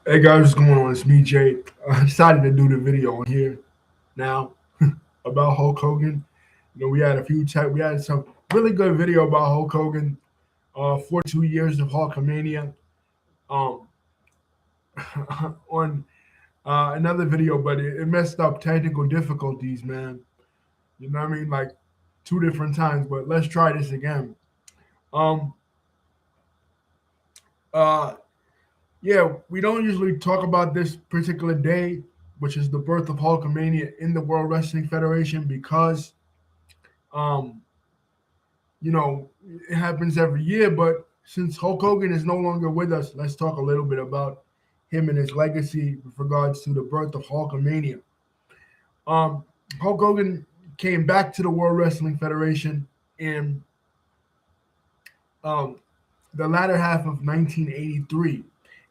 Hey guys, what's going on? It's me, Jay. I decided to do the video on here now about Hulk Hogan. We had we had some really good video about Hulk Hogan, 42 years of Hulkamania, um, on another video, but it messed up technical difficulties, man. You know what I mean? Like two different times, but let's try this again. Um, uh, yeah, we don't usually talk about this particular day, which is the birth of Hulkamania in the World Wrestling Federation, because um, it happens every year. But since Hulk Hogan is no longer with us, let's talk a little bit about him and his legacy with regards to the birth of Hulkamania. Um, Hulk Hogan came back to the World Wrestling Federation in um, the latter half of 1983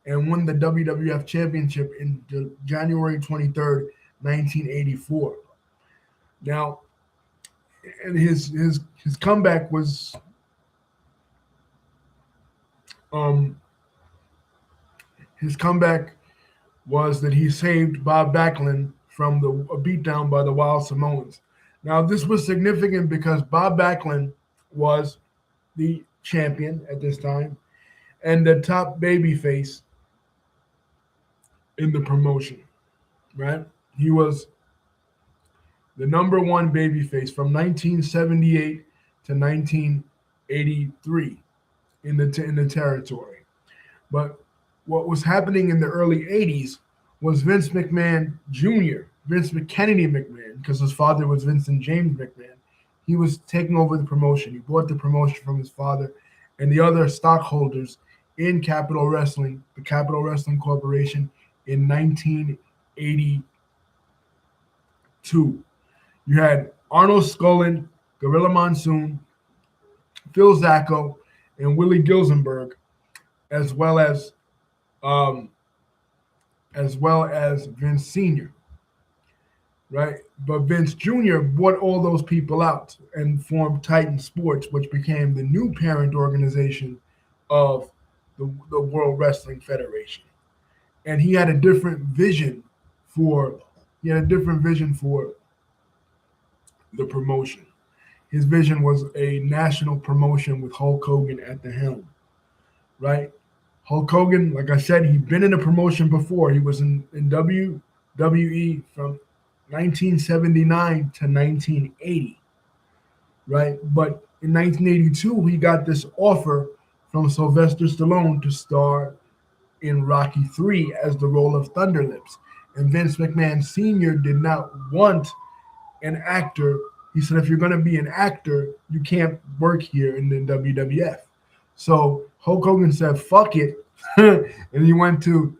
and won the WWF Championship in January 23rd, 1984. Now, and his comeback was um, his comeback was that he saved Bob Backlund from a beatdown by the Wild Samoans. Now, this was significant because Bob Backlund was the champion at this time and the top babyface in the promotion, right? He was the number one babyface from 1978 to 1983 in the territory. But what was happening in the early 80s was Vince McMahon Jr., Vince Kennedy McMahon, because his father was Vincent James McMahon. He was taking over the promotion. He bought the promotion from his father and the other stockholders in Capital Wrestling, the Capital Wrestling Corporation, in 1982. You had Arnold Scullin, Gorilla Monsoon, Phil Zacco, and Willie Gilzenberg, as well as um, Vince Sr., right? But Vince Jr. bought all those people out and formed Titan Sports, which became the new parent organization of the World Wrestling Federation. And for he had a different vision for the promotion. His vision was a national promotion with Hulk Hogan at the helm, right? Hulk Hogan, like I said, he'd been in a promotion before. He was in WWE from 1979 to 1980, right? But in 1982, he got this offer from Sylvester Stallone to star in Rocky 3 as the role of Thunderlips. And Vince McMahon Sr. did not want an actor. He said, if you're going to be an actor, you can't work here in the WWF. So Hulk Hogan said, "Fuck it," and he went to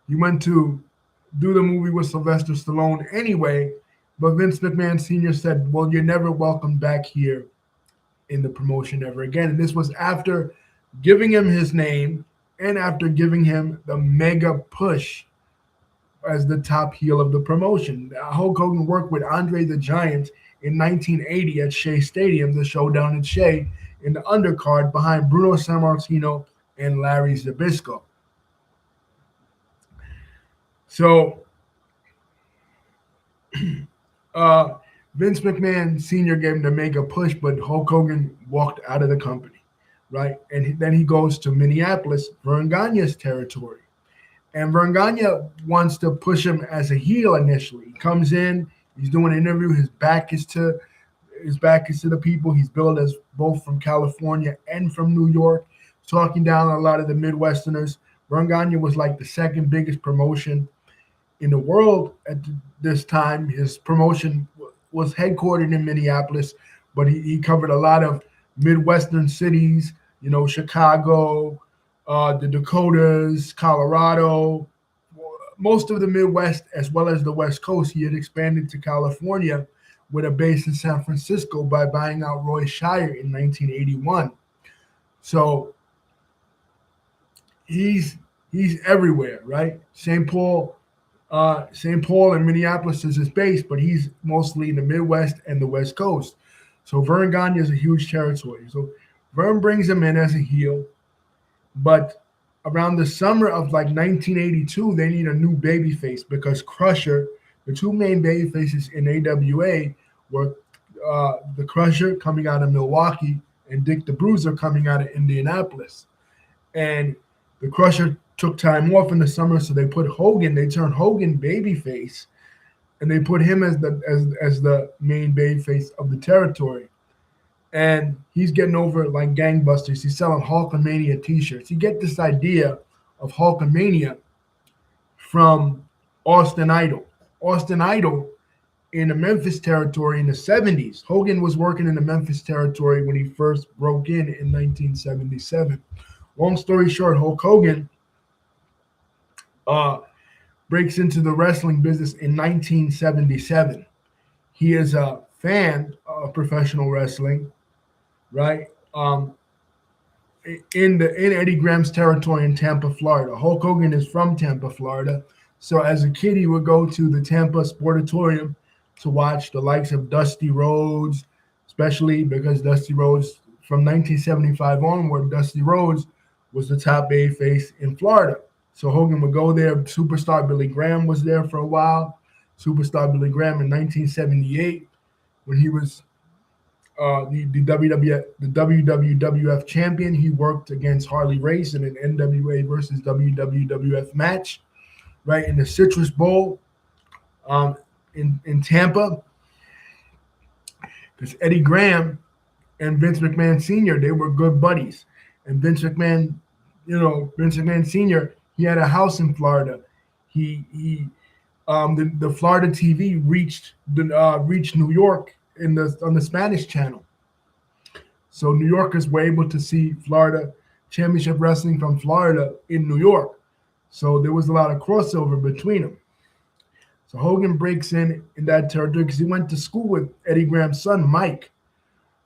do the movie with Sylvester Stallone anyway. But Vince McMahon Sr. said, "Well, you're never welcome back here in the promotion ever again." And this was after giving him his name and after giving him the mega push as the top heel of the promotion. Hulk Hogan worked with Andre the Giant in 1980 at Shea Stadium, the showdown at Shea, in the undercard behind Bruno Sammartino and Larry Zbyszko. So uh, Vince McMahon Sr. gave him the mega push, but Hulk Hogan walked out of the company, right? And then he goes to Minneapolis, Verne Gagne's territory. And Verne Gagne wants to push him as a heel initially. He comes in, he's doing an interview. His back is to the people. He's billed as both from California and from New York, talking down a lot of the Midwesterners. Verne Gagne was like the second biggest promotion in the world at this time. His promotion was headquartered in Minneapolis, but he covered a lot of Midwestern cities, Chicago, the Dakotas, Colorado, most of the Midwest, as well as the West Coast. He had expanded to California with a base in San Francisco by buying out Roy Shire in 1981. So he's everywhere, right? St. Paul and Minneapolis is his base, but he's mostly in the Midwest and the West Coast. So Verne Gagne is a huge territory. So Verne brings him in as a heel, but around the summer of like 1982, they need a new baby face because Crusher, the two main baby faces in AWA were the Crusher coming out of Milwaukee and Dick the Bruiser coming out of Indianapolis. And the Crusher took time off in the summer, so they put Hogan. They turned Hogan babyface, and they put him as the main babyface of the territory. And he's getting over like gangbusters. He's selling Hulkamania T-shirts. You get this idea of Hulkamania from Austin Idol. Austin Idol in the Memphis territory in the 70s. Hogan was working in the Memphis territory when he first broke in 1977. Long story short, Hulk Hogan breaks into the wrestling business in 1977. He is a fan of professional wrestling, right? In Eddie Graham's territory in Tampa, Florida. Hulk Hogan is from Tampa, Florida. So as a kid, he would go to the Tampa Sportatorium to watch the likes of Dusty Rhodes, especially because Dusty Rhodes, from 1975 onward, Dusty Rhodes was the top babyface in Florida. So Hogan would go there. Superstar Billy Graham was there for a while. Superstar Billy Graham in 1978, when he was the WWF champion, he worked against Harley Race in an NWA versus WWF match, right, in the Citrus Bowl in Tampa. Because Eddie Graham and Vince McMahon Sr., they were good buddies. And Vince McMahon Sr., he had a house in Florida. The Florida TV reached New York on the Spanish channel. So New Yorkers were able to see Florida Championship Wrestling from Florida in New York. So there was a lot of crossover between them. So Hogan breaks in that territory because he went to school with Eddie Graham's son, Mike,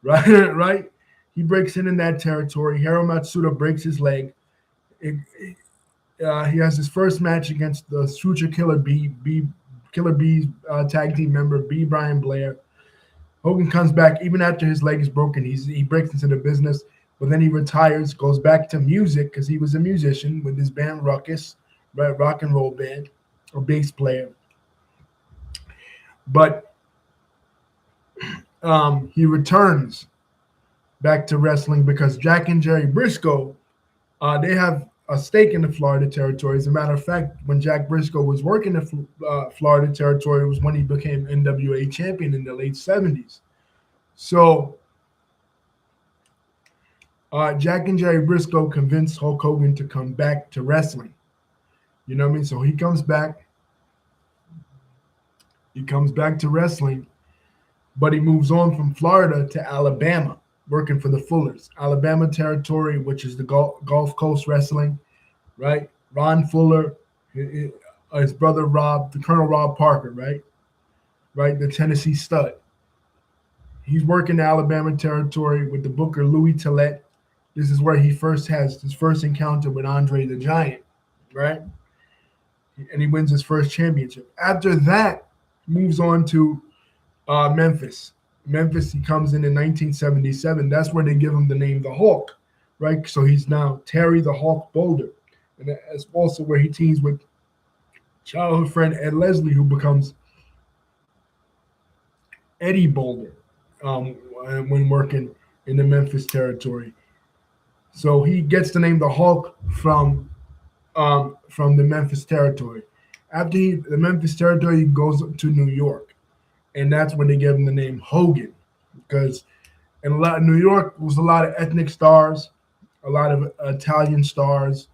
right? He breaks in that territory. Hiro Matsuda breaks his leg. He has his first match against the Future Killer Bees tag team member, B. Brian Blair. Hogan comes back even after his leg is broken. He breaks into the business, but then he retires, goes back to music because he was a musician with his band Ruckus, right, rock and roll band, a bass player. But he returns back to wrestling because Jack and Jerry Briscoe, they have a stake in the Florida territory. As a matter of fact, when Jack Briscoe was working the Florida territory, it was when he became NWA champion in the late 70s. So Jack and Jerry Briscoe convinced Hulk Hogan to come back to wrestling. You know what I mean? So he comes back. He comes back to wrestling, but he moves on from Florida to Alabama, working for the Fullers. Alabama territory, which is the Gulf Coast Wrestling, right? Ron Fuller, his brother Rob, the Colonel Rob Parker, right? The Tennessee stud. He's working the Alabama territory with the booker Louis Tillett. This is where he first has his first encounter with Andre the Giant, right? And he wins his first championship. After that, moves on to Memphis. Memphis, he comes in 1977. That's where they give him the name the Hulk, right? So he's now Terry the Hulk Boulder. And that's also where he teams with childhood friend Ed Leslie, who becomes Eddie Boulder when working in the Memphis territory. So he gets the name the Hulk from the Memphis territory. After the Memphis territory, he goes to New York. And that's when they give him the name Hogan, because in New York was a lot of ethnic stars, a lot of Italian stars.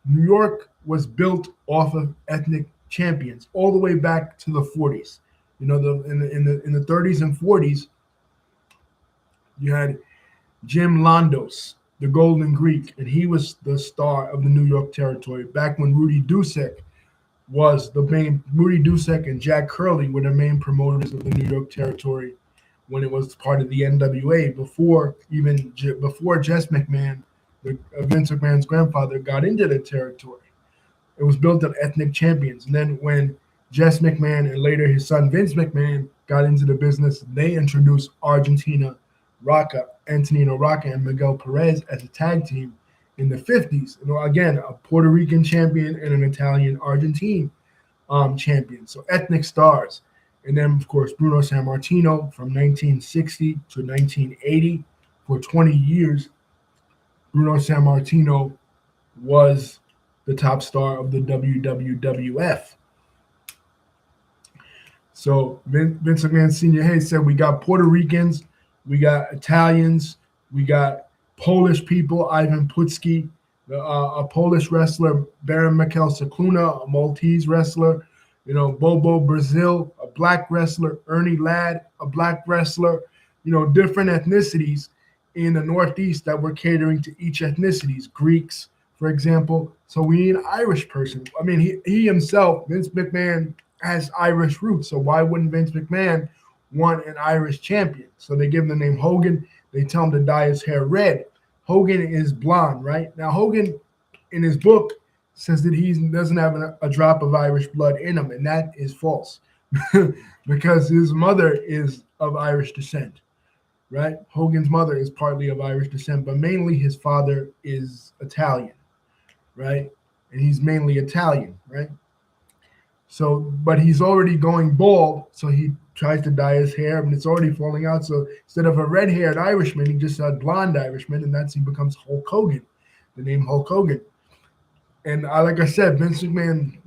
New York was built off of ethnic champions all the way back to the 40s. You know, in the 30s and 40s, you had Jim Londos, the Golden Greek, and he was the star of the New York territory back when Rudy Dusek was the main. Rudy Dusek and Jack Curley were the main promoters of the New York territory when it was part of the NWA. Before Jess McMahon, Vince McMahon's grandfather, got into the territory. It was built on ethnic champions. And then when Jess McMahon and later his son Vince McMahon got into the business, they introduced Antonino Rocca and Miguel Perez as a tag team, in the 50s. Again, a Puerto Rican champion and an Italian Argentine champion. So ethnic stars. And then, of course, Bruno Sammartino from 1960 to 1980. For 20 years, Bruno Sammartino was the top star of the WWF. So Vince McMahon Sr. Hayes said, we got Puerto Ricans, we got Italians, we got Polish people, Ivan Putski, a Polish wrestler, Baron Mikel Cicluna, a Maltese wrestler, Bobo Brazil, a black wrestler, Ernie Ladd, a black wrestler, different ethnicities in the Northeast that were catering to each ethnicities, Greeks, for example. So we need an Irish person. I mean, he himself, Vince McMahon, has Irish roots. So why wouldn't Vince McMahon want an Irish champion? So they give him the name Hogan. They tell him to dye his hair red. Hogan is blonde, right? Now, Hogan, in his book, says that he doesn't have a drop of Irish blood in him, and that is false because his mother is of Irish descent, right? Hogan's mother is partly of Irish descent, but mainly his father is Italian, right? And he's mainly Italian, right? So, but he's already going bald, so he tries to dye his hair, and it's already falling out. So instead of a red-haired Irishman, he just had blonde Irishman, and he becomes Hulk Hogan, the name Hulk Hogan. And like I said, Vince McMahon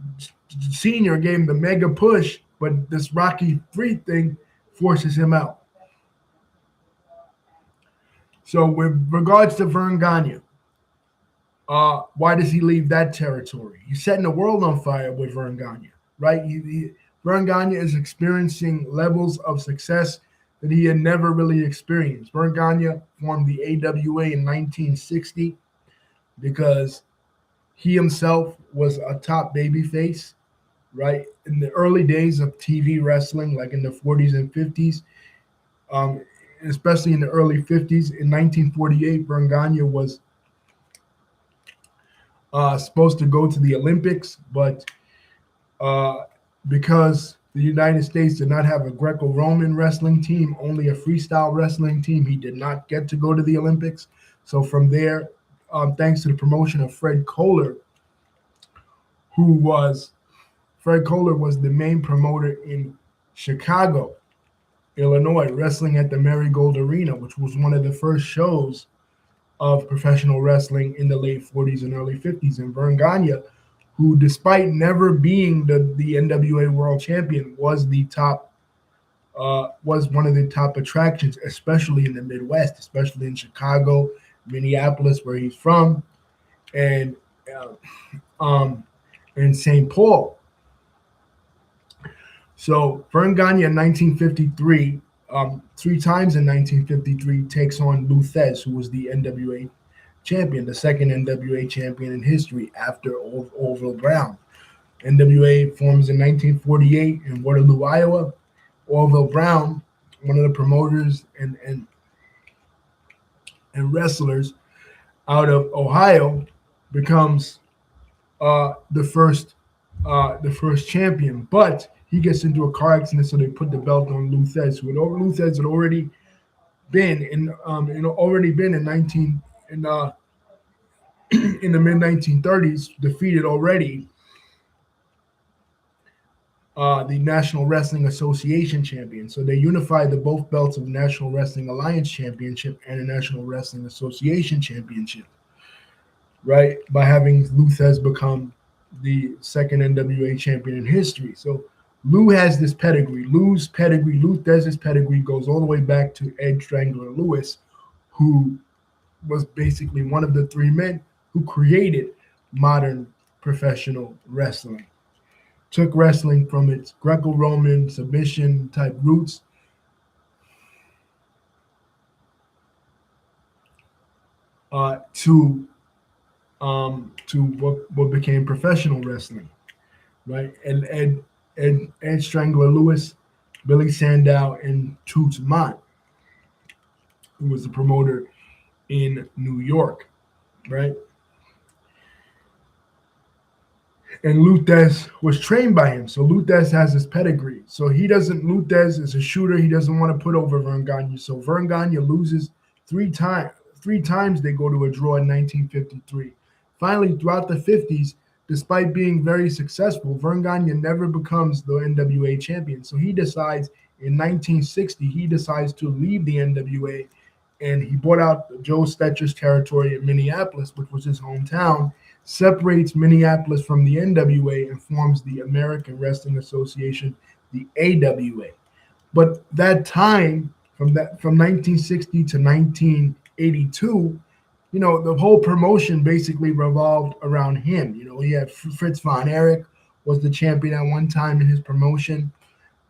Sr. gave him the mega push, but this Rocky III thing forces him out. So with regards to Verne Gagne, why does he leave that territory? He's setting the world on fire with Verne Gagne, right? Verne Gagne is experiencing levels of success that he had never really experienced. Verne Gagne formed the AWA in 1960 because he himself was a top babyface, right? In the early days of TV wrestling, like in the 40s and 50s, especially in the early 50s, in 1948, Verne Gagne was supposed to go to the Olympics, but because the United States did not have a Greco-Roman wrestling team, only a freestyle wrestling team, he did not get to go to the Olympics. So from there, thanks to the promotion of Fred Kohler, Fred Kohler was the main promoter in Chicago, Illinois, wrestling at the Marigold Arena, which was one of the first shows of professional wrestling in the late 40s and early 50s. And Verne Gagne, who despite never being the NWA World Champion, was one of the top attractions, especially in the Midwest, especially in Chicago, Minneapolis, where he's from, and St. Paul. So Verne Gagne in 1953, 3 times in 1953, takes on Lou Thesz, who was the NWA champion, the second NWA champion in history after Orville Brown. NWA forms in 1948 in Waterloo, Iowa. Orville Brown, one of the promoters and wrestlers out of Ohio, becomes the first champion. But he gets into a car accident, so they put the belt on Lou Thesz. Lou Thesz had already been in the mid 1930s, defeated already the National Wrestling Association champion. So they unified both belts of National Wrestling Alliance Championship and the National Wrestling Association Championship, right? By having Lou Thesz become the second NWA champion in history. So Lou has this pedigree. Lou Thesz's pedigree goes all the way back to Ed Strangler Lewis, who was basically one of the 3 men who created modern professional wrestling. Took wrestling from its Greco-Roman submission type roots to what became professional wrestling, right? And Ed Strangler Lewis, Billy Sandow, and Toots Mott, who was the promoter in New York, right? And Lou Thesz was trained by him. So Lou Thesz has his pedigree. So Lou Thesz is a shooter. He doesn't want to put over Verne Gagne. So Verne Gagne loses 3 times three times they go to a draw in 1953. Finally, throughout the 50s, despite being very successful, Verne Gagne never becomes the NWA champion. So he decides in 1960, he decides to leave the NWA, and he bought out Joe Stetcher's territory in Minneapolis, which was his hometown, separates Minneapolis from the NWA and forms the American Wrestling Association, the AWA. But that time, from 1960 to 1982, the whole promotion basically revolved around him. He had Fritz von Erich was the champion at one time in his promotion,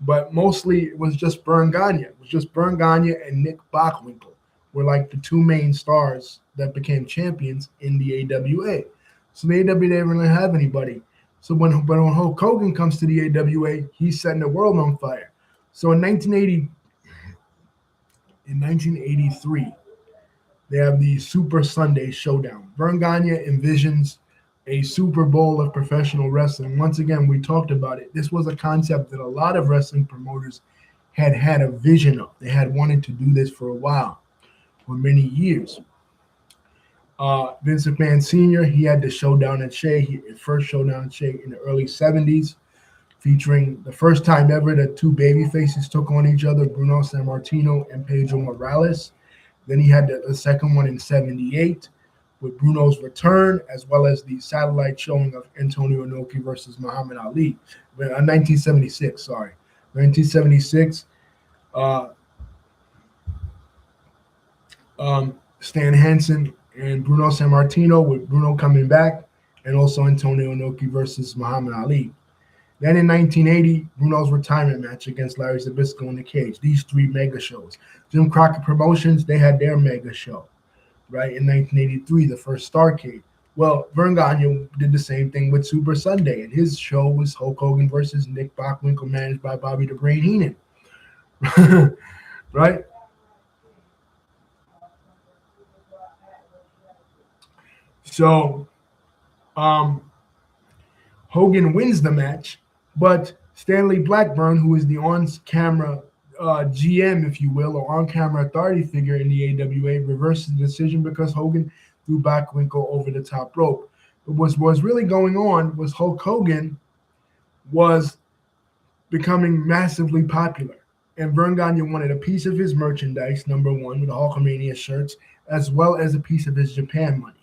but mostly it was just Verne Gagne. It was just Verne Gagne and Nick Bockwinkel were like the two main stars that became champions in the AWA. So the AWA didn't really have anybody. So when Hulk Hogan comes to the AWA, he's setting the world on fire. So in 1983, they have the Super Sunday Showdown. Verne Gagne envisions a Super Bowl of professional wrestling. Once again, we talked about it. This was a concept that a lot of wrestling promoters had a vision of. They had wanted to do this for a while, for many years. Vince McMahon Sr., he had the Showdown at Shea, first Showdown at Shea in the early 70s, featuring the first time ever that two baby faces took on each other, Bruno Sammartino and Pedro Morales. Then he had the second one in 78 with Bruno's return, as well as the satellite showing of Antonio Inoki versus Muhammad Ali. 1976, sorry. 1976, Stan Hansen and Bruno Sammartino, with Bruno coming back, and also Antonio Inoki versus Muhammad Ali. Then in 1980, Bruno's retirement match against Larry Zbyszko in the cage. These three mega shows. Jim Crockett Promotions, they had their mega show, right? In 1983, the first Starrcade. Well, Verne Gagne did the same thing with Super Sunday, and his show was Hulk Hogan versus Nick Bockwinkel, managed by Bobby the Brain Heenan. Right? So, Hogan wins the match, but Stanley Blackburn, who is the on-camera GM, if you will, or on-camera authority figure in the AWA, reverses the decision because Hogan threw Bockwinkel over the top rope. But what was really going on was Hulk Hogan was becoming massively popular, and Verne Gagne wanted a piece of his merchandise, number one, with the Hulkamania shirts, as well as a piece of his Japan money.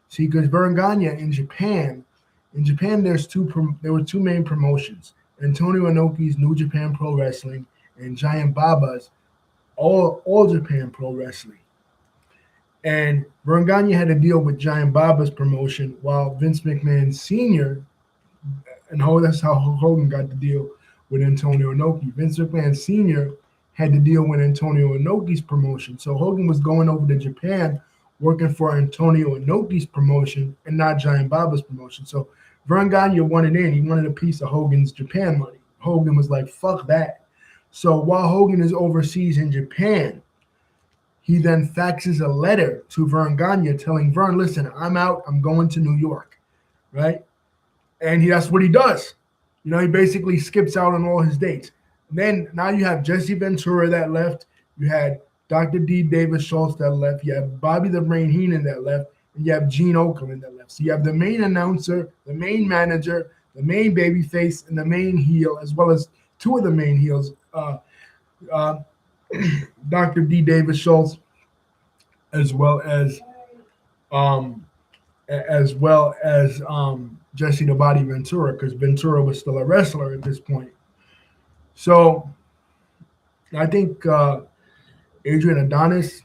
See, because Verne Gagne in Japan, there were two main promotions: Antonio Inoki's New Japan Pro Wrestling and Giant Baba's All Japan Pro Wrestling. And Verne Gagne had to deal with Giant Baba's promotion, while Vince McMahon Sr., and that's how Hogan got to deal with Antonio Inoki. Vince McMahon Sr. had to deal with Antonio Inoki's promotion. So Hogan was going over to Japan working for Antonio Inoki's promotion and not Giant Baba's promotion. So Verne Gagne wanted in. He wanted a piece of Hogan's Japan money. Hogan was like, fuck that. So while Hogan is overseas in Japan, he then faxes a letter to Verne Gagne telling Verne, listen, I'm out. I'm going to New York, right? And that's what he does. He basically skips out on all his dates. And then now you have Jesse Ventura that left. You had Dr. D. Davis Schultz that left. You have Bobby the Brain Heenan that left. And you have Gene Okerlund that left. So you have the main announcer, the main manager, the main babyface, and the main heel, as well as two of the main heels, Dr. D. Davis Schultz, as well as Jesse the Body Ventura, because Ventura was still a wrestler at this point. So I think Adrian Adonis,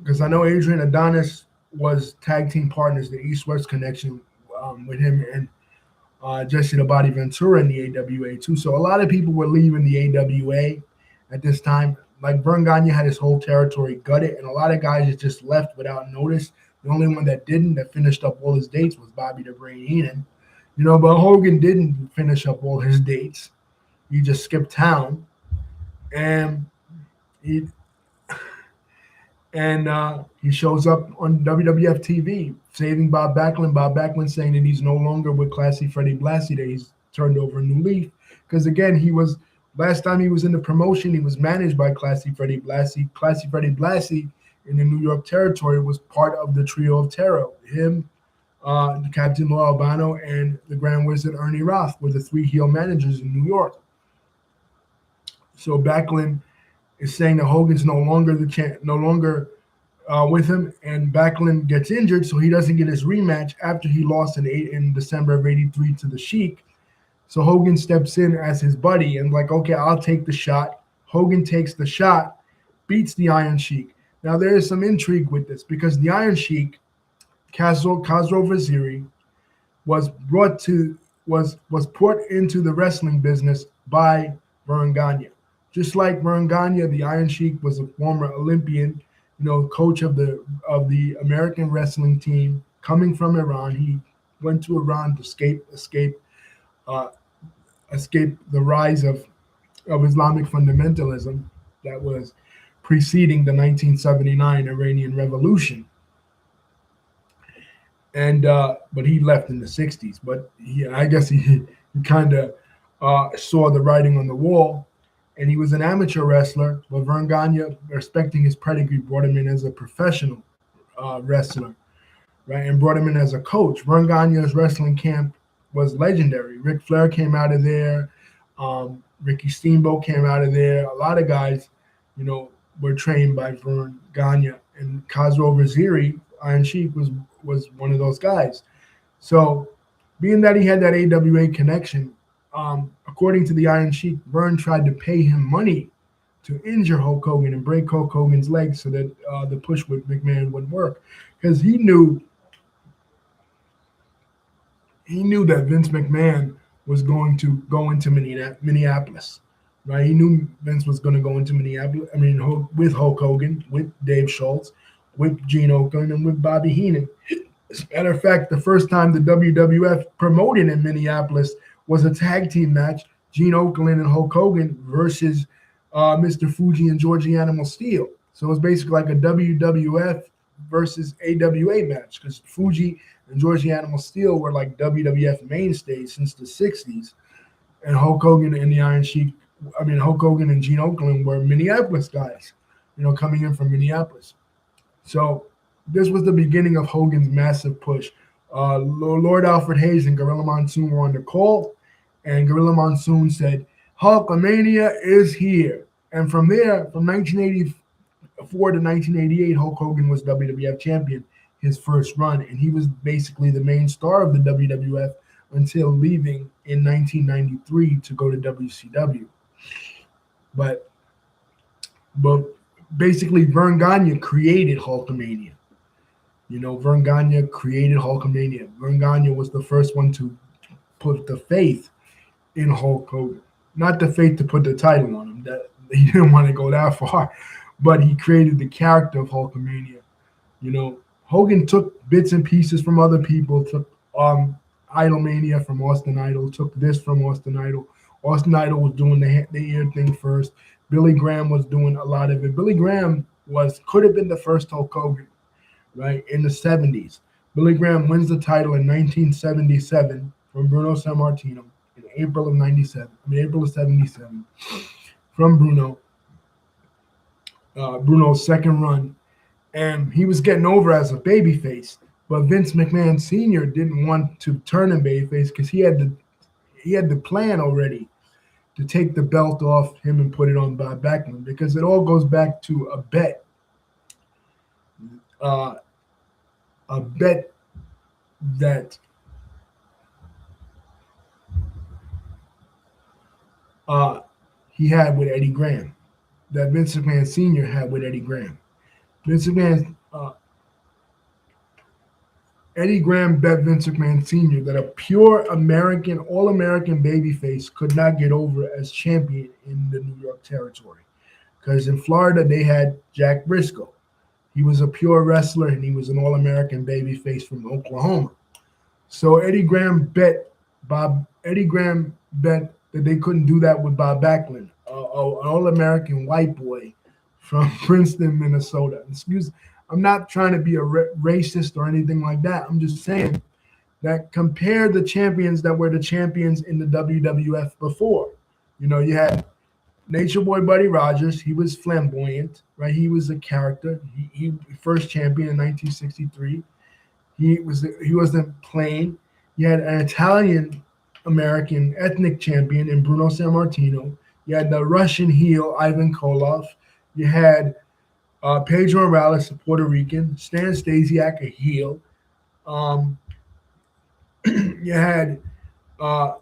because I know Adrian Adonis was tag team partners, the East-West connection with him and Jesse the Body Ventura in the AWA too. So a lot of people were leaving the AWA at this time. Like Verne Gagne had his whole territory gutted, and a lot of guys just left without notice. The only one that didn't, that finished up all his dates, was Bobby the Brain Heenan. But Hogan didn't finish up all his dates. He just skipped town, and he shows up on WWF TV, saving Bob Backlund. Bob Backlund saying that he's no longer with Classy Freddie Blassie, that he's turned over a new leaf. Because again, last time he was in the promotion, he was managed by Classy Freddie Blassie. Classy Freddie Blassie in the New York territory was part of the trio of terror. Him, Captain Lou Albano, and the Grand Wizard Ernie Roth were the three heel managers in New York. So Backlund is saying that Hogan's no longer with him, and Backlund gets injured, so he doesn't get his rematch after he lost in December of '83 to the Sheik. So Hogan steps in as his buddy and like, okay, I'll take the shot. Hogan takes the shot, beats the Iron Sheik. Now there is some intrigue with this because the Iron Sheik, Khosrow Vaziri, was brought into the wrestling business by Verne Gagne. Just like Verne Gagne, the Iron Sheik was a former Olympian, coach of the American wrestling team coming from Iran. He went to Iran to escape the rise of Islamic fundamentalism that was preceding the 1979 Iranian Revolution. And but he left in the 60s. But I guess he kind of saw the writing on the wall. And he was an amateur wrestler, but Verne Gagne, respecting his pedigree, brought him in as a professional wrestler, right? And brought him in as a coach. Verne Gagne's wrestling camp was legendary. Ric Flair came out of there. Ricky Steamboat came out of there. A lot of guys, were trained by Verne Gagne. And Khosrow Vaziri, Iron Sheik, was one of those guys. So being that he had that AWA connection, according to the Iron Sheik, Verne tried to pay him money to injure Hulk Hogan and break Hulk Hogan's legs so that the push with McMahon would work. Because he knew that Vince McMahon was going to go into Minneapolis, right? He knew Vince was going to go into Minneapolis. I mean, with Hulk Hogan, with Dave Schultz, with Gene Okerlund, and with Bobby Heenan. As a matter of fact, the first time the WWF promoted in Minneapolis was a tag team match, Gene Okerlund and Hulk Hogan versus Mr. Fuji and Georgie Animal Steel. So it was basically like a WWF versus AWA match because Fuji and Georgie Animal Steel were like WWF mainstays since the 60s. And Hulk Hogan and Hulk Hogan and Gene Okerlund were Minneapolis guys, coming in from Minneapolis. So this was the beginning of Hogan's massive push. Lord Alfred Hayes and Gorilla Monsoon were on the call, and Gorilla Monsoon said, Hulkamania is here. And from there, from 1984 to 1988, Hulk Hogan was WWF champion his first run, and he was basically the main star of the WWF until leaving in 1993 to go to WCW. But basically, Verne Gagne created Hulkamania. Verne Gagne created Hulkamania. Verne Gagne was the first one to put the faith in Hulk Hogan. Not the faith to put the title on him. That he didn't want to go that far, but he created the character of Hulkamania. Hogan took bits and pieces from other people. Took Idolmania from Austin Idol. Took this from Austin Idol. Austin Idol was doing the ear thing first. Billy Graham was doing a lot of it. Billy Graham could have been the first Hulk Hogan, right, in the 70s. Billy Graham wins the title in 1977 from Bruno Sammartino in April of 77 from Bruno. Bruno's second run. And he was getting over as a babyface. But Vince McMahon Sr. didn't want to turn him babyface because he had the plan already to take the belt off him and put it on Bob Backlund, because it all goes back to a bet. A bet that he had with Eddie Graham, that Vince McMahon Sr. had with Eddie Graham. Eddie Graham bet Vince McMahon Sr. that a pure American, all-American babyface could not get over as champion in the New York territory. Because in Florida, they had Jack Briscoe. He was a pure wrestler, and he was an all-American babyface from Oklahoma. So Eddie Graham bet that they couldn't do that with Bob Backlund, an all-American white boy from Princeton, Minnesota. I'm not trying to be a racist or anything like that. I'm just saying that compare the champions that were the champions in the WWF before. You had Nature Boy Buddy Rogers, he was flamboyant, right? He was a character. He first champion in 1963. He wasn't plain. You had an Italian American ethnic champion in Bruno Sammartino. You had the Russian heel Ivan Koloff. You had Pedro Morales, a Puerto Rican. Stan Stasiak, a heel. Um, you had uh,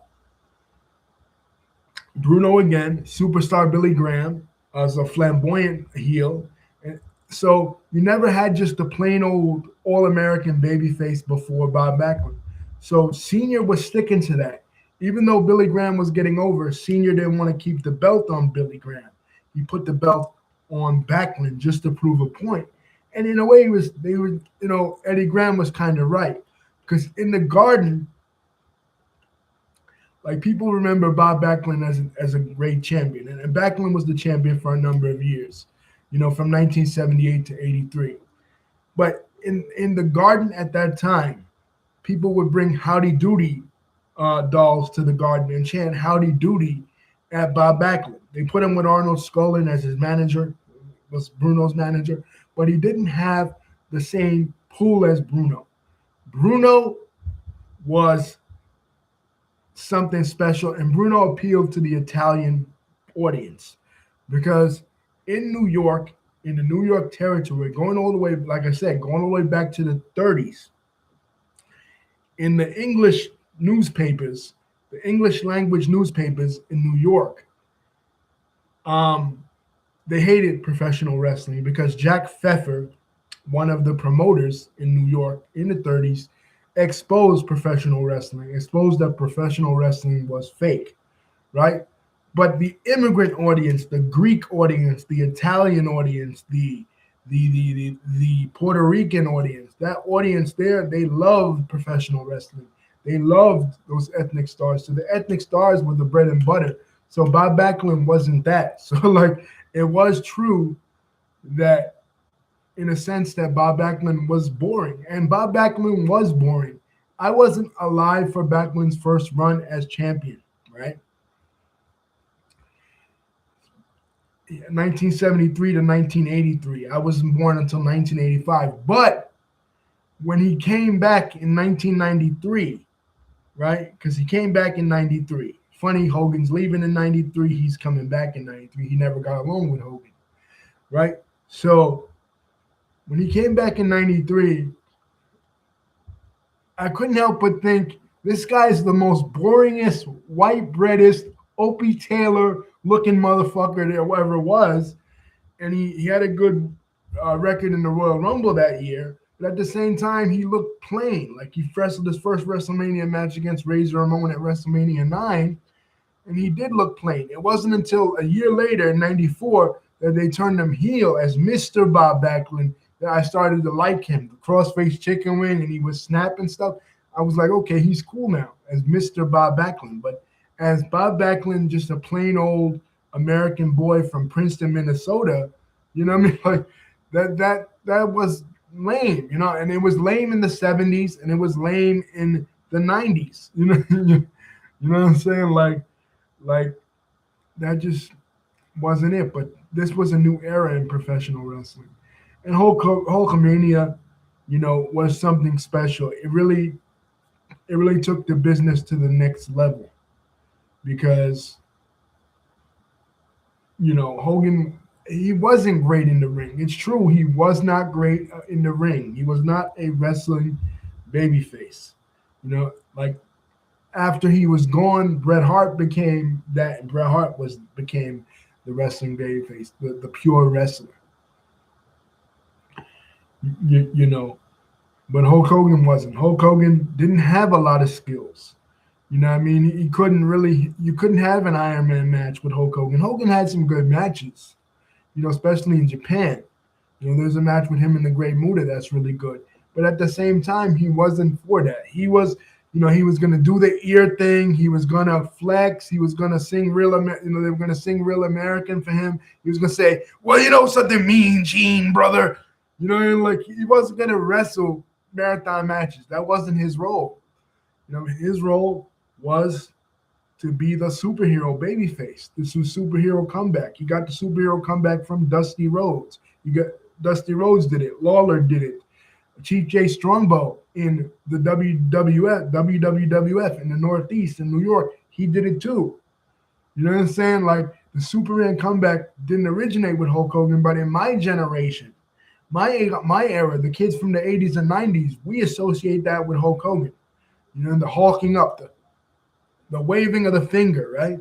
Bruno again, superstar Billy Graham as a flamboyant heel. And so you never had just the plain old All American babyface before Bob Backlund. So Senior was sticking to that. Even though Billy Graham was getting over, Senior didn't want to keep the belt on Billy Graham. He put the belt on Backlund just to prove a point. And in a way, Eddie Graham was kind of right. Because in the Garden, like people remember Bob Backlund as a great champion, and Backlund was the champion for a number of years, from 1978 to 83. But in the Garden at that time, people would bring Howdy Doody dolls to the Garden and chant Howdy Doody at Bob Backlund. They put him with Arnold Scullin as his manager, was Bruno's manager, but he didn't have the same pull as Bruno. Bruno was something special, and Bruno appealed to the Italian audience because in New York, in the New York territory, going all the way, like I said, going all the way back to the 30s, in the English newspapers, the English language newspapers in New York, they hated professional wrestling because Jack Pfeffer, one of the promoters in New York in the 30s, exposed professional wrestling, exposed that professional wrestling was fake, right? But the immigrant audience, the Greek audience, the Italian audience, the Puerto Rican audience, that audience there, they loved professional wrestling. They loved those ethnic stars. So the ethnic stars were the bread and butter. So Bob Backlund wasn't that. So like it was true that in a sense that Bob Backlund was boring. And Bob Backlund was boring. I wasn't alive for Backlund's first run as champion, right? 1973 to 1983. I wasn't born until 1985. But when he came back in 1993, right? Because he came back in 93. Funny, Hogan's leaving in 93. He's coming back in 93. He never got along with Hogan, right? So when he came back in 93, I couldn't help but think this guy's the most boringest, white breadest, Opie Taylor looking motherfucker there ever was. And he had a good record in the Royal Rumble that year. But at the same time, he looked plain. Like he wrestled his first WrestleMania match against Razor Ramon at WrestleMania 9. And he did look plain. It wasn't until a year later, in 94, that they turned him heel as Mr. Bob Backlund that I started to like him. The crossface chicken wing, and he was snapping stuff. I was like, okay, he's cool now as Mr. Bob Backlund. But as Bob Backlund, just a plain old American boy from Princeton, Minnesota, you know what I mean? Like that was lame, and it was lame in the 70s and it was lame in the 90s. You know what I'm saying? Like that just wasn't it. But this was a new era in professional wrestling. And Hulkamania, was something special. It really took the business to the next level because, Hogan, he wasn't great in the ring. It's true, he was not great in the ring. He was not a wrestling babyface. Like after he was gone, Bret Hart became that. Bret Hart became the wrestling babyface, the pure wrestler. But Hulk Hogan wasn't. Hulk Hogan didn't have a lot of skills. You know what I mean? You couldn't have an Iron Man match with Hulk Hogan. Hogan had some good matches, especially in Japan. There's a match with him and the Great Muta that's really good. But at the same time, he wasn't for that. He was going to do the ear thing. He was going to flex. He was going to sing they were going to sing Real American for him. He was going to say, well, something, Mean Gene, brother. Like he wasn't going to wrestle marathon matches. That wasn't his role. His role was to be the superhero babyface. This was superhero comeback. You got the superhero comeback from Dusty Rhodes. You got Dusty Rhodes did it. Lawler did it. Chief J. Strongbow in the WWF in the Northeast in New York, he did it too. You know what I'm saying? Like the Superman comeback didn't originate with Hulk Hogan, but in my generation, my era, the kids from the 80s and 90s, we associate that with Hulk Hogan. You know, the hulking up, the waving of the finger, right?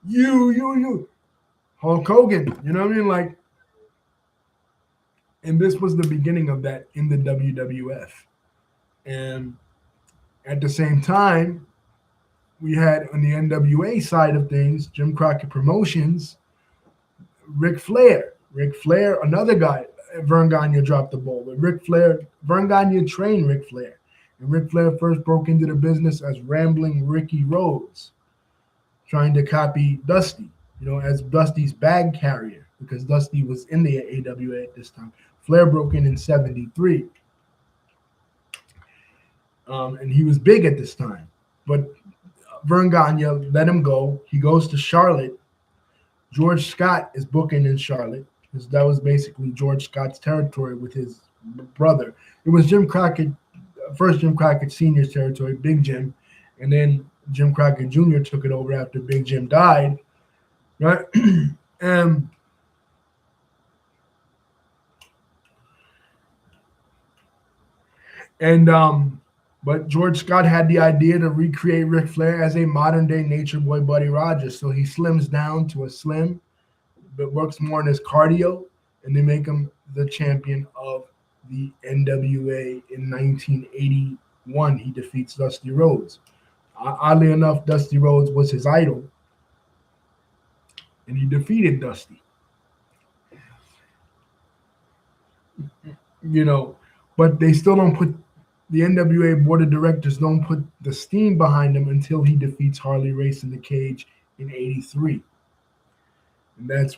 You. Hulk Hogan, you know what I mean? Like, and this was the beginning of that in the WWF. And at the same time, we had on the NWA side of things, Jim Crockett Promotions, Ric Flair. Ric Flair, another guy, Vern Gagne dropped the ball. But Vern Gagne trained Ric Flair. And Ric Flair first broke into the business as Rambling Ricky Rhodes, trying to copy Dusty, you know, as Dusty's bag carrier, because Dusty was in the AWA at this time. Flair broke in 73. And he was big at this time. But Vern Gagne let him go. He goes to Charlotte. George Scott is booking in Charlotte, because that was basically George Scott's territory with his brother. It was Jim Crockett, first Jim Crockett Sr.'s territory, Big Jim, and then Jim Crockett Jr. took it over after Big Jim died, right? But George Scott had the idea to recreate Ric Flair as a modern-day Nature Boy Buddy Rogers. So he slims down to a slim, but works more on his cardio, and they make him the champion of the NWA in 1981. He defeats Dusty Rhodes. Oddly enough, Dusty Rhodes was his idol, and he defeated Dusty. You know, but they still don't put the NWA board of directors don't put the steam behind him until he defeats Harley Race in the cage in '83, and that's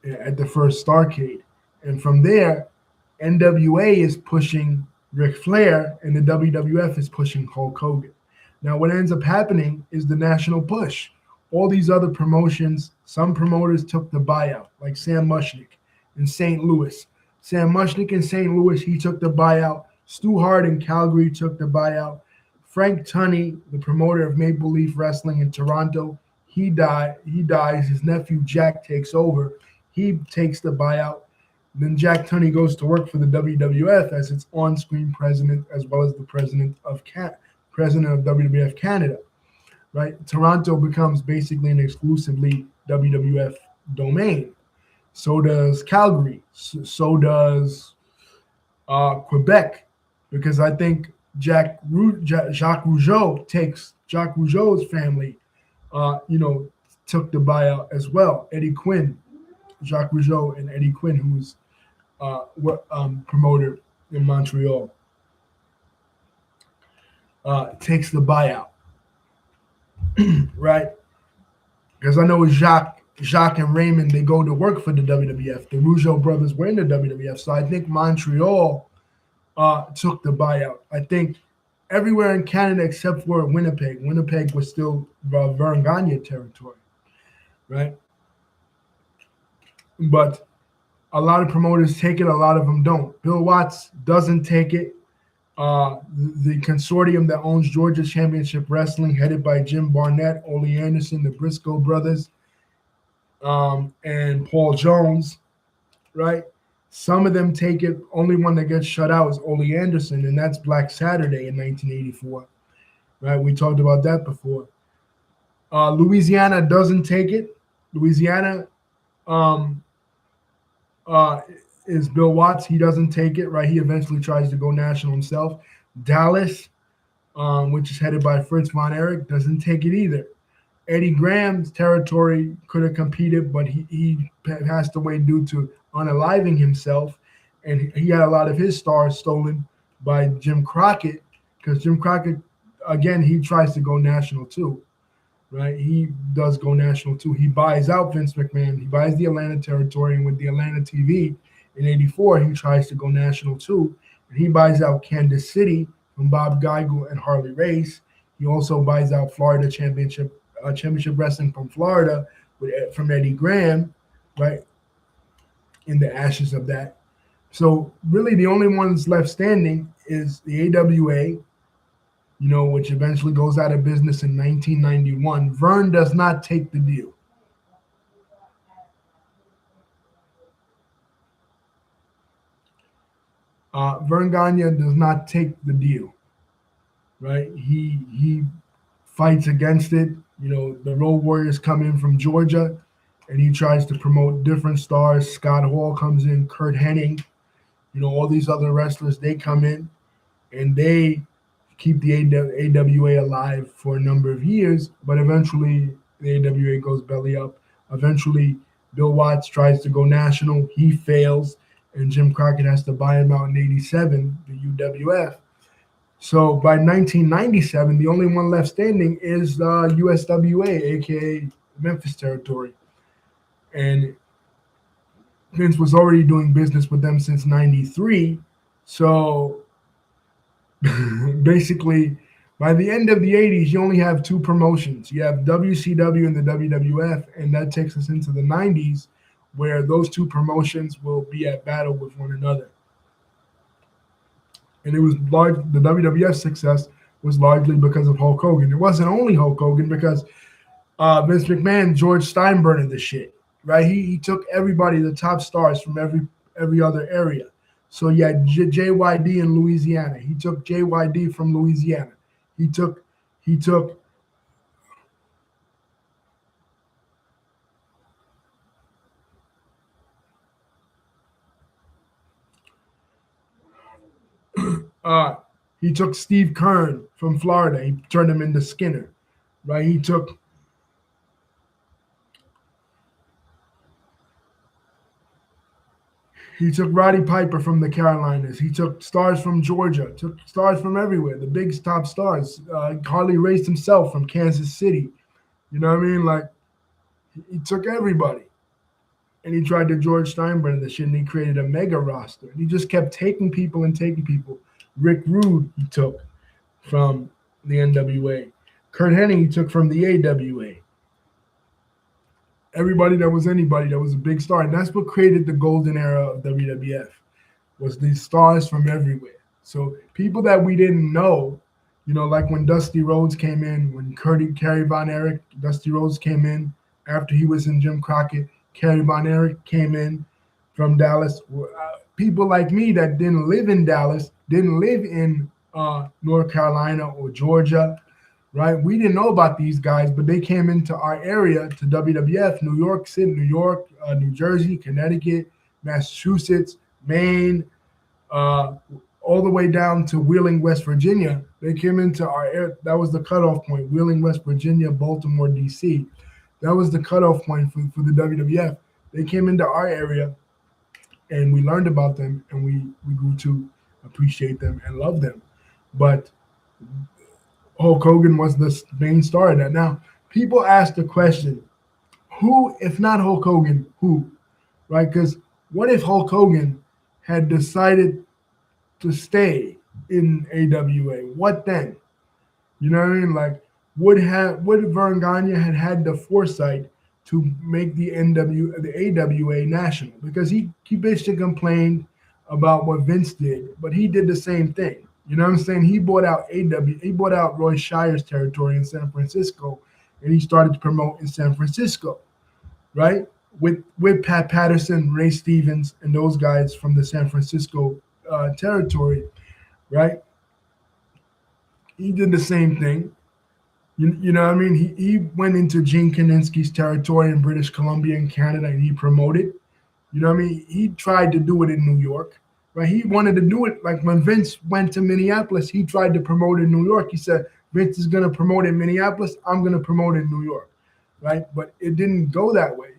at the first Starrcade. And from there, NWA is pushing Ric Flair, and the WWF is pushing Hulk Hogan. Now, what ends up happening is the national push. All these other promotions, some promoters took the buyout, like Sam Mushnick in St. Louis. Sam Mushnick in St. Louis, he took the buyout. Stu Hart in Calgary took the buyout. Frank Tunney, the promoter of Maple Leaf Wrestling in Toronto, he dies. His nephew Jack takes over. He takes the buyout. Then Jack Tunney goes to work for the WWF as its on-screen president, as well as the president of WWF Canada. Right? Toronto becomes basically an exclusively WWF domain. So does Calgary. So does Quebec. Because I think Jacques Rougeau Jacques Rougeau's family, took the buyout as well. Eddie Quinn, Jacques Rougeau and Eddie Quinn, who's promoter in Montreal, takes the buyout, right? Because I know Jacques and Raymond, they go to work for the WWF. The Rougeau brothers were in the WWF, so I think Montreal took the buyout. I think everywhere in Canada except for Winnipeg. Winnipeg was still Vern Gagne territory, right? But a lot of promoters take it, a lot of them don't. Bill Watts doesn't take it. The consortium that owns Georgia Championship Wrestling, headed by Jim Barnett, Ole Anderson, the Briscoe brothers, and Paul Jones, right? Some of them take it. Only one that gets shut out is Ole Anderson, and that's Black Saturday in 1984. Right? We talked about that before. Louisiana doesn't take it. Louisiana is Bill Watts. He doesn't take it. Right? He eventually tries to go national himself. Dallas, which is headed by Fritz von Erich, doesn't take it either. Eddie Graham's territory could have competed, but he passed away due to unaliving himself, and he had a lot of his stars stolen by Jim Crockett, because Jim Crockett, again, he tries to go national too, right? He does go national too. He buys out Vince McMahon. He buys the Atlanta territory, and with the Atlanta TV in '84, he tries to go national too, and he buys out Kansas City from Bob Geigel and Harley Race. He also buys out Florida Championship Championship Wrestling from Florida from Eddie Graham, right? In the ashes of that. So really, the only ones left standing is the AWA, which eventually goes out of business in 1991. Vern does not take the deal. Vern Gagne does not take the deal, right? He fights against it. The Road Warriors come in from Georgia, and he tries to promote different stars. Scott Hall comes in, Kurt Hennig, all these other wrestlers. They come in, and they keep the AWA alive for a number of years, but eventually the AWA goes belly up. Eventually, Bill Watts tries to go national. He fails, and Jim Crockett has to buy him out in '87, the UWF. So by 1997, the only one left standing is USWA, aka Memphis territory. And Vince was already doing business with them since '93. So basically, by the end of the '80s, you only have two promotions. You have WCW and the WWF, and that takes us into the '90s, where those two promotions will be at battle with one another. And it was large. The WWF success was largely because of Hulk Hogan. It wasn't only Hulk Hogan because Vince McMahon, George Steinbrenner, the shit, right? He took everybody, the top stars from every other area. So you had JYD in Louisiana. He took JYD from Louisiana. He took uh he took Steve Kern from Florida. He turned him into Skinner, right? He took Roddy Piper from the Carolinas. He took stars from Georgia, took stars from everywhere, the big top stars. Harley Race himself from Kansas City. You know what I mean? Like, he took everybody. And he tried to George Steinbrenner the shit, and he created a mega roster. And he just kept taking people and taking people. Rick Rude he took from the NWA. Kurt Hennig he took from the AWA. Everybody that was anybody that was a big star. And that's what created the golden era of WWF, was these stars from everywhere. So people that we didn't know, like when Dusty Rhodes came in, when Kerry Von Erich, Dusty Rhodes came in after he was in Jim Crockett. Kerry Von Erich came in from Dallas. People like me that didn't live in Dallas, didn't live in North Carolina or Georgia, right? We didn't know about these guys, but they came into our area to WWF, New York City, New York, New Jersey, Connecticut, Massachusetts, Maine, all the way down to Wheeling, West Virginia. They came into our area. That was the cutoff point, Wheeling, West Virginia, Baltimore, D.C. That was the cutoff point for the WWF. They came into our area, and we learned about them, and we grew to appreciate them and love them. But Hulk Hogan was the main star of that. Now, people ask the question, who, if not Hulk Hogan, who? Right? Because what if Hulk Hogan had decided to stay in AWA? What then? You know what I mean? Like, would Vern Gagne had the foresight to make the AWA national? Because he bitched and complained about what Vince did, but he did the same thing. You know what I'm saying? He bought out Roy Shire's territory in San Francisco, and he started to promote in San Francisco, right? With Pat Patterson, Ray Stevens, and those guys from the San Francisco territory, right? He did the same thing. You know what I mean? He went into Gene Kaninsky's territory in British Columbia and Canada, and he promoted. You know what I mean? He tried to do it in New York, right? He wanted to do it like when Vince went to Minneapolis. He tried to promote in New York. He said, Vince is going to promote in Minneapolis. I'm going to promote in New York, right? But it didn't go that way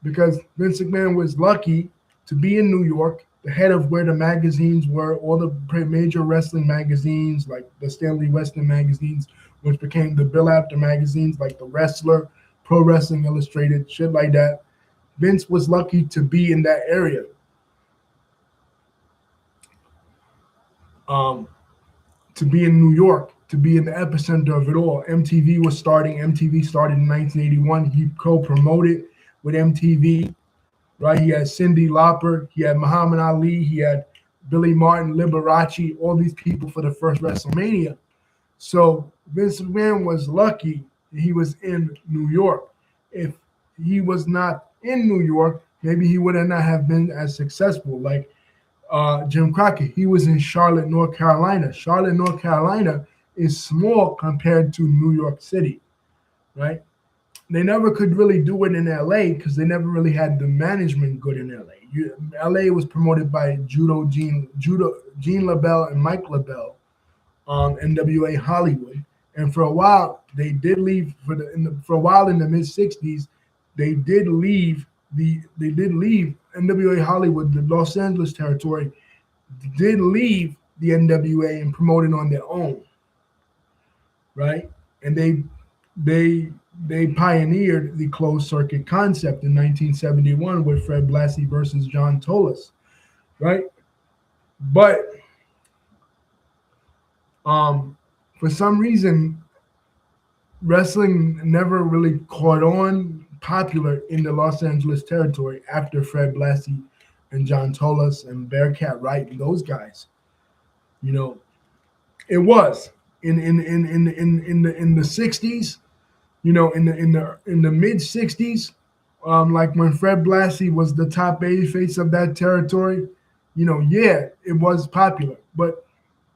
because Vince McMahon was lucky to be in New York, the head of where the magazines were, all the major wrestling magazines, like the Stanley Western magazines, which became the Bill Apter magazines, like The Wrestler, Pro Wrestling Illustrated, shit like that. Vince was lucky to be in that area. To be in New York, to be in the epicenter of it all. MTV was starting. MTV started in 1981. He co-promoted with MTV, right? He had Cyndi Lauper, he had Muhammad Ali, he had Billy Martin, Liberace, all these people for the first WrestleMania. So Vince McMahon was lucky he was in New York. If he was not in New York, maybe he would not have been as successful. Like Jim Crockett, he was in Charlotte, North Carolina. Charlotte, North Carolina is small compared to New York City, right? They never could really do it in LA because they never really had the management good in LA. LA was promoted by Gene LaBelle and Mike LaBelle, NWA Hollywood, and for a while they did leave for a while in the mid '60s. They did leave NWA Hollywood, the Los Angeles territory, did leave the NWA and promoted on their own, right? And they pioneered the closed circuit concept in 1971 with Fred Blassie versus John Tolos, right? But for some reason, wrestling never really caught on popular in the Los Angeles territory after Fred Blassie and John Tolos and Bearcat Wright and those guys. You know, it was in the 60s. You know, in the mid '60s, like when Fred Blassie was the top babyface of that territory, you know, yeah, it was popular.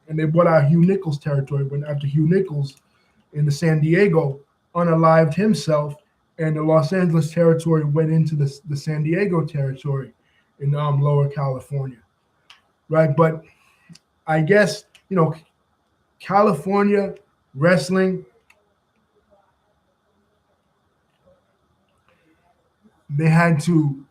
And they bought out Hugh Nichols' territory when after Hugh Nichols in the San Diego unalived himself, and the Los Angeles territory went into the San Diego territory in Lower California, right? But I guess California wrestling. They had to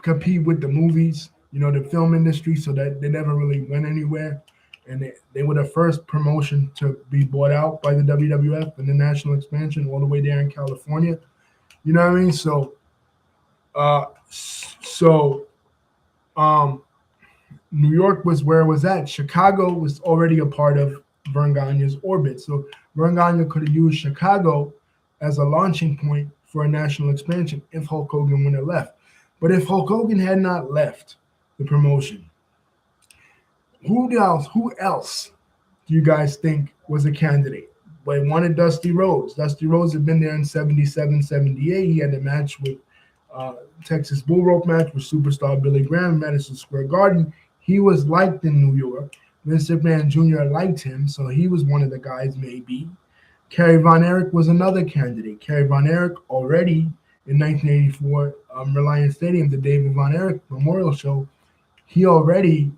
compete with the movies, the film industry, so that they never really went anywhere. And they were the first promotion to be bought out by the WWF and the national expansion all the way there in California. You know what I mean? So New York was where it was at. Chicago was already a part of Verne Gagne's orbit. So Verne Gagne could have used Chicago as a launching point for a national expansion if Hulk Hogan wouldn't have left. But if Hulk Hogan had not left the promotion, who else do you guys think was a candidate? They wanted Dusty Rhodes. Dusty Rhodes had been there in 77, 78. He had a match with Texas Bull Rope match with superstar Billy Graham in Madison Square Garden. He was liked in New York. Vince McMahon Jr. liked him, so he was one of the guys maybe. Kerry Von Erich was another candidate. Kerry Von Erich already in 1984, Reliance Stadium, the David Von Erich Memorial Show, he already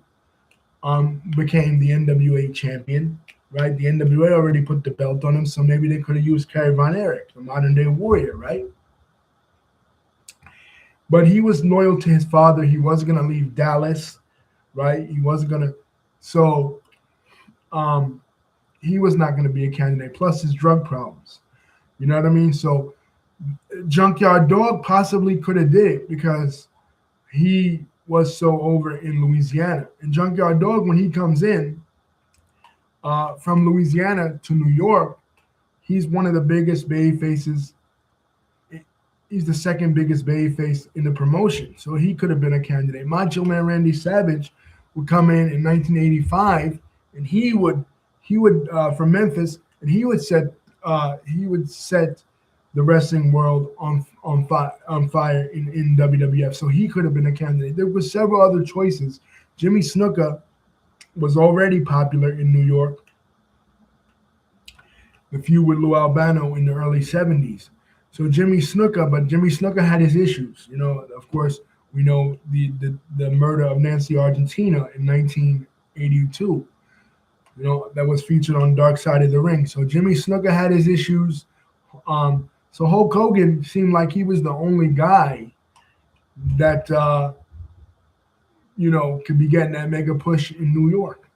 became the NWA champion, right? The NWA already put the belt on him, so maybe they could have used Kerry Von Erich, the modern-day warrior, right? But he was loyal to his father. He wasn't going to leave Dallas, right? He wasn't going to. So he was not going to be a candidate, plus his drug problems. You know what I mean? So Junkyard Dog possibly could have did it because he was so over in Louisiana. And Junkyard Dog, when he comes in from Louisiana to New York, he's one of the biggest baby faces. He's the second biggest baby face in the promotion. So he could have been a candidate. Macho Man Randy Savage would come in 1985, and he would from Memphis, and he would set the wrestling world on fire in WWF. So he could have been a candidate. There were several other choices. Jimmy Snuka was already popular in New York. The feud with Lou Albano in the early 70s. So Jimmy Snuka had his issues. Of course, we know the murder of Nancy Argentina in 1982. That was featured on Dark Side of the Ring. So Jimmy Snuka had his issues. So Hulk Hogan seemed like he was the only guy that could be getting that mega push in New York.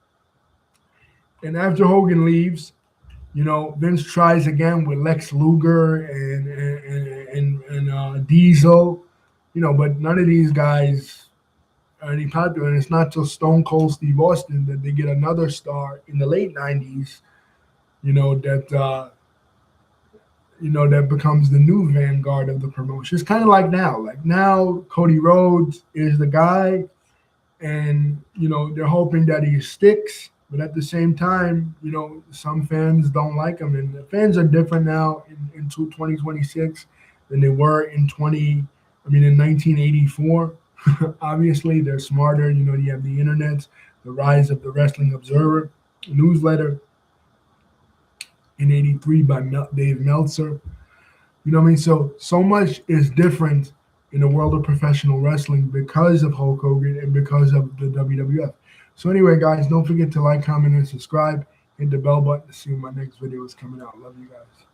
And after Hogan leaves, Vince tries again with Lex Luger and Diesel, but none of these guys are any popular. And it's not till Stone Cold Steve Austin that they get another star in the late 90s you know, that becomes the new vanguard of the promotion. It's kind of like now. Like now, Cody Rhodes is the guy, and they're hoping that he sticks. But at the same time, some fans don't like him, and the fans are different now in 2026 than they were in 1984. Obviously, they're smarter. You have the internet, the rise of the Wrestling Observer newsletter in '83 by Dave Meltzer. You know what I mean? So much is different in the world of professional wrestling because of Hulk Hogan and because of the WWF. So anyway, guys, don't forget to like, comment, and subscribe. Hit the bell button to see when my next video is coming out. Love you guys.